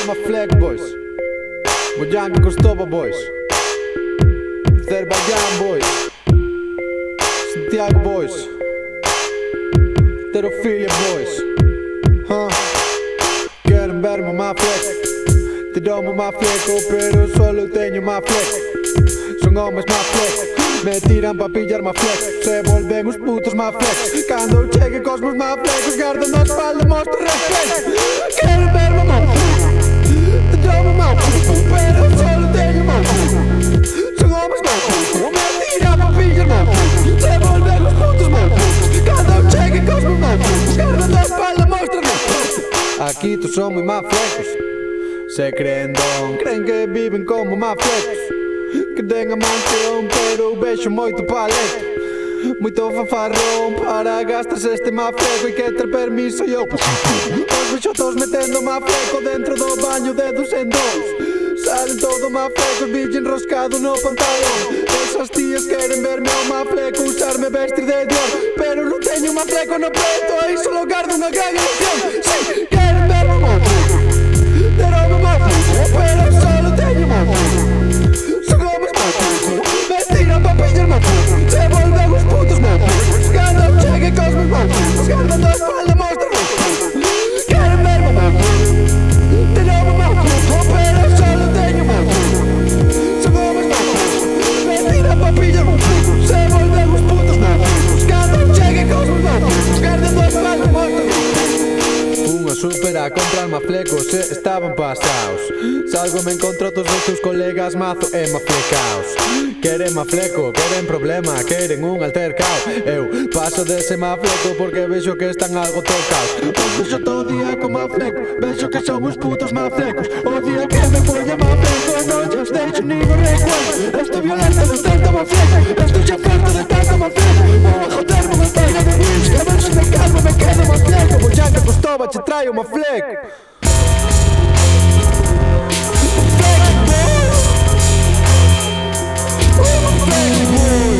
uma flag boys, Bojanga Costopa boys, Azerbaijão boys, Santiago boys, Heterofilia boys. Querem ver-me uma flex, te dou-me uma fleco, pero solo tenho uma flex. São homens má flex, me tiram para pilhar má flex. Se volvem os putos má flex, quando eu chego com os meus má flex, guarda na espalda, mostra respeito. Querem ver-me uma flex, te dou-me uma flex, pero solo tenho uma flex. São homens má flex, me tiram para pilhar má flex. Se volvem os putos má flex, quando eu chego com os meus má flex, guarda na espalda, mostra respeito. Aquí todos son muy má flecos, se creen don, creen que viven como má flecos, que den a mansión pero vexo moito paleto, moito fanfarrón para gastarse este má fleco e que ter permiso yo. Os vexo todos metendo má fleco dentro do baño, dedos en dos, salen todo má flecos, bicho enroscado no pantalón. Esas tías queren verme ao má fleco, usarme vestir de Dior, pero non teño má fleco no peito, aí solo gardo unha gran ilusión. Sí, queren verme má fleco, deronme má fleco, pero solo teño má fleco. Son homes má fleco, me tiran pa pillar má fleco. Se volven os putos má flecos, cando chegue cos meus má flecos, gardan da espalda, mostra respeito. Queren verme má fleco, deronme má fleco, pero solo teño má fleco. Son homes má fleco, me tiran pa pillar má fleco. Se volven os putos má flecos, cando chegue cos meus má flecos, gardan da espalda, mostra respeito. Unha super a comprar má flecos e estaban pasaos. Salgo me encontro todos os teus colegas mazo e má flecaos. Queren má fleco, queren problema, queren un altercao. Eu paso dese má fleco porque vexo que están algo tocaos. Os vexo todo día con má fleco, vexo que son uns putos má flecos. O día que me poña má fleco non lles deixo ningún recuerdo. Estou violento de tanto má fleco, estou xa farto de tanto má fleco. Vou a joderme unha pega de wins, que a ver se me calmo me quedo má fleco. Bojanga Costopa che traio má fleco. Fleco boy,